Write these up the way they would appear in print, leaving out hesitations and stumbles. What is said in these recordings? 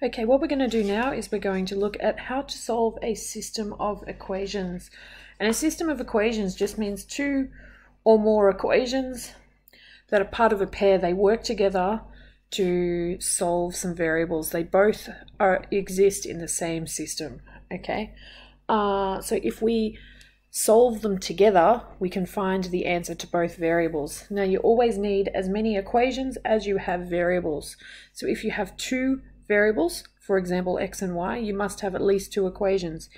Okay, what we're going to do now is we're going to look at how to solve a system of equations. And a system of equations just means two or more equations that are part of a pair. They work together to solve some variables. They both exist in the same system, okay? So if we solve them together, we can find the answer to both variables. Now, you always need as many equations as you have variables. So if you have two variables, for example x and y, you must have at least two equations.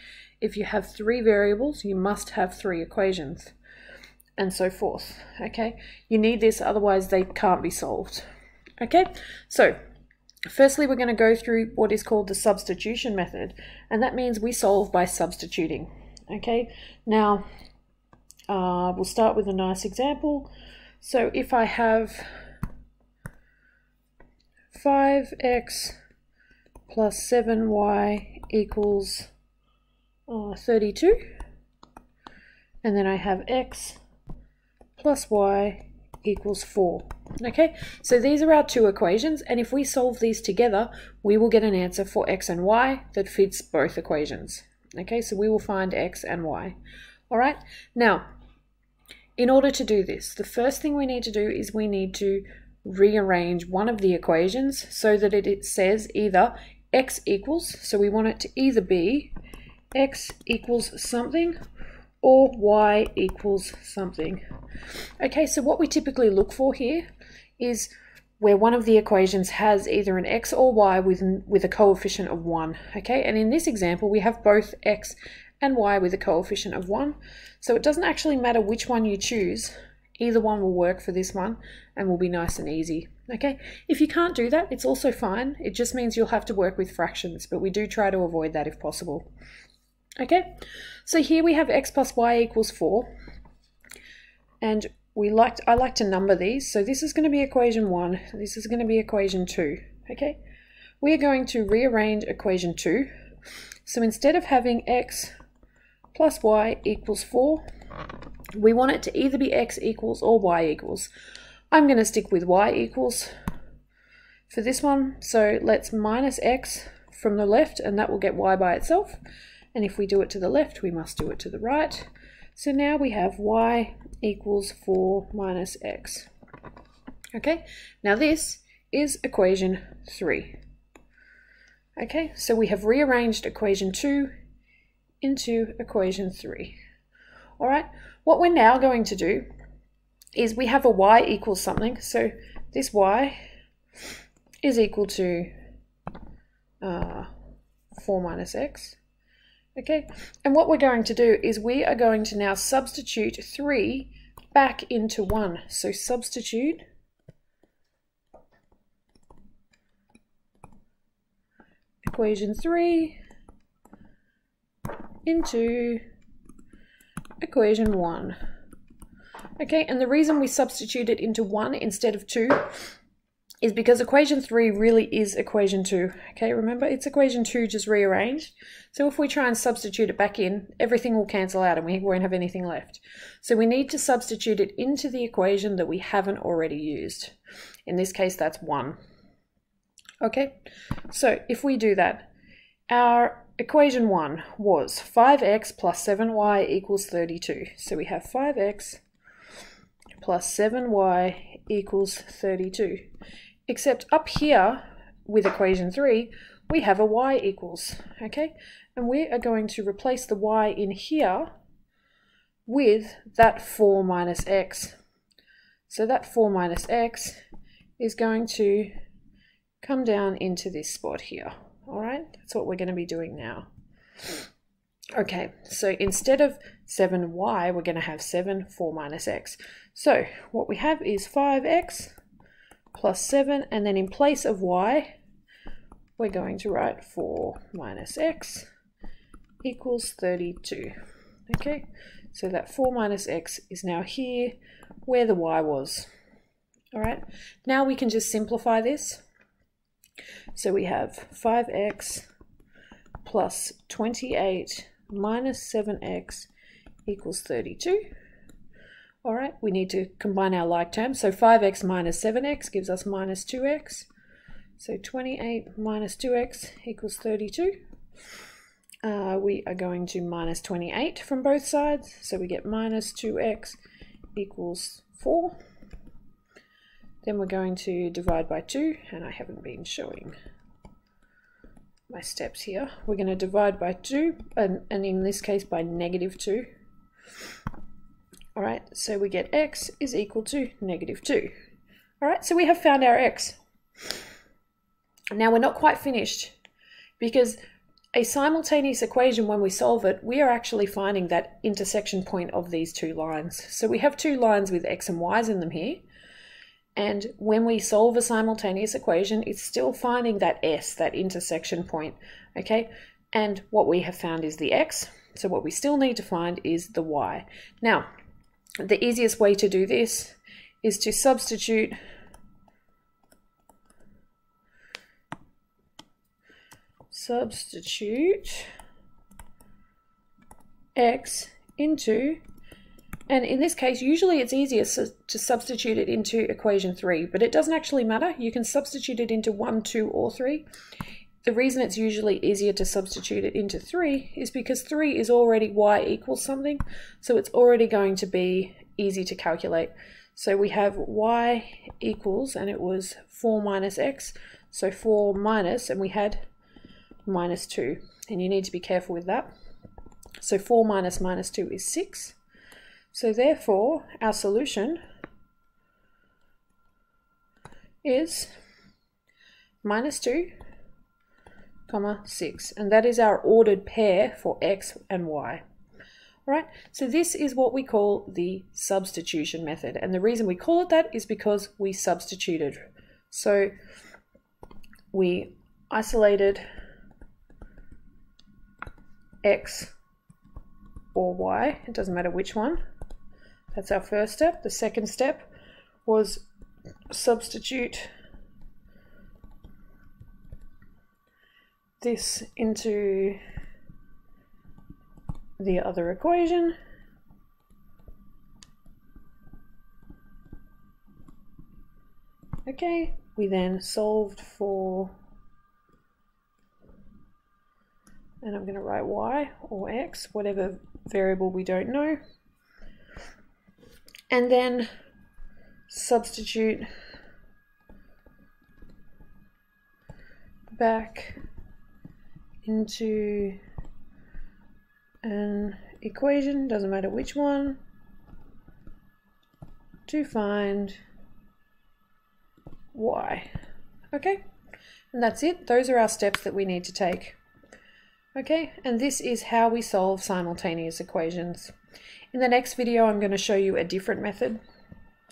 If you have three variables, you must have three equations, and so forth. Okay, you need this, otherwise they can't be solved. Okay, so firstly we're going to go through what is called the substitution method, and that means we solve by substituting. Okay, now we'll start with a nice example. So if I have 5x plus 7y equals 32, and then I have x plus y equals 4. Okay, so these are our two equations, and if we solve these together, we will get an answer for x and y that fits both equations. Okay, so we will find x and y. All right, now, in order to do this, the first thing we need to do is we need to rearrange one of the equations so that it says either x equals, so we want it to either be x equals something or y equals something. Okay, so what we typically look for here is where one of the equations has either an x or y with a coefficient of 1. Okay, and in this example we have both x and y with a coefficient of 1, so it doesn't actually matter which one you choose. Either one will work for this one and will be nice and easy. Okay, if you can't do that, it's also fine. It just means you'll have to work with fractions, but we do try to avoid that if possible. Okay, so here we have x plus y equals 4, and I like to number these. So this is going to be equation 1, this is going to be equation 2. Okay, we are going to rearrange equation 2. So instead of having x plus y equals 4, we want it to either be x equals or y equals. I'm going to stick with y equals for this one, so let's minus x from the left, and that will get y by itself. And if we do it to the left, we must do it to the right. So now we have y equals 4 minus x. Okay, now this is equation 3. Okay, so we have rearranged equation 2 into equation 3. All right, what we're now going to do is we have a y equals something, so this y is equal to 4 minus x. Okay, and what we're going to do is we are going to now substitute 3 back into 1. So substitute equation 3 into equation 1. Okay, and the reason we substitute it into 1 instead of 2 is because equation 3 really is equation 2. Okay, remember, it's equation 2 just rearranged. So if we try and substitute it back in, everything will cancel out and we won't have anything left. So we need to substitute it into the equation that we haven't already used. In this case, that's 1. Okay, so if we do that, our equation 1 was 5x plus 7y equals 32. So we have 5x plus 7y equals 32. Except up here with equation 3, we have a y equals, okay? And we are going to replace the y in here with that 4 minus x. So that 4 minus x is going to come down into this spot here, all right? That's what we're going to be doing now. Okay, so instead of 7y, we're going to have 7, 4 minus x. So what we have is 5x plus 7, and then in place of y, we're going to write 4 minus x equals 32. Okay, so that 4 minus x is now here where the y was. All right, now we can just simplify this. So we have 5x plus 28 minus 7x equals 32. All right, we need to combine our like terms. So 5x minus 7x gives us minus 2x. So 28 minus 2x equals 32. We are going to minus 28 from both sides, so we get minus 2x equals 4. Then we're going to divide by 2, and I haven't been showing my steps here. We're going to divide by 2, and in this case by negative 2. Alright, so we get x is equal to negative 2. Alright, so we have found our x. Now we're not quite finished, because a simultaneous equation, when we solve it, we are actually finding that intersection point of these two lines. So we have two lines with x and y's in them here. And when we solve a simultaneous equation, it's still finding that s, that intersection point, okay? And what we have found is the x. So what we still need to find is the y. Now, the easiest way to do this is to substitute x into, and in this case usually it's easier to substitute it into equation 3, but it doesn't actually matter. You can substitute it into 1, 2 or 3. The reason it's usually easier to substitute it into 3 is because 3 is already y equals something, so it's already going to be easy to calculate. So we have y equals, and it was 4 minus x, so 4 minus, and we had minus 2, and you need to be careful with that. So 4 minus minus 2 is 6. So therefore our solution is minus 2 comma 6, and that is our ordered pair for x and y. Alright, so this is what we call the substitution method, and the reason we call it that is because we substituted. So we isolated x or y, it doesn't matter which one. That's our first step. The second step was substitute this into the other equation. Okay, we then solved for, and I'm going to write y or x, whatever variable we don't know, and then substitute back into an equation, doesn't matter which one, to find y. Okay, and that's it. Those are our steps that we need to take. Okay, and this is how we solve simultaneous equations. In the next video, I'm going to show you a different method.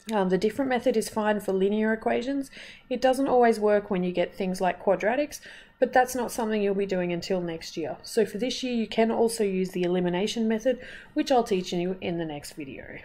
The different method is fine for linear equations. It doesn't always work when you get things like quadratics, but that's not something you'll be doing until next year. So for this year, you can also use the elimination method, which I'll teach you in the next video.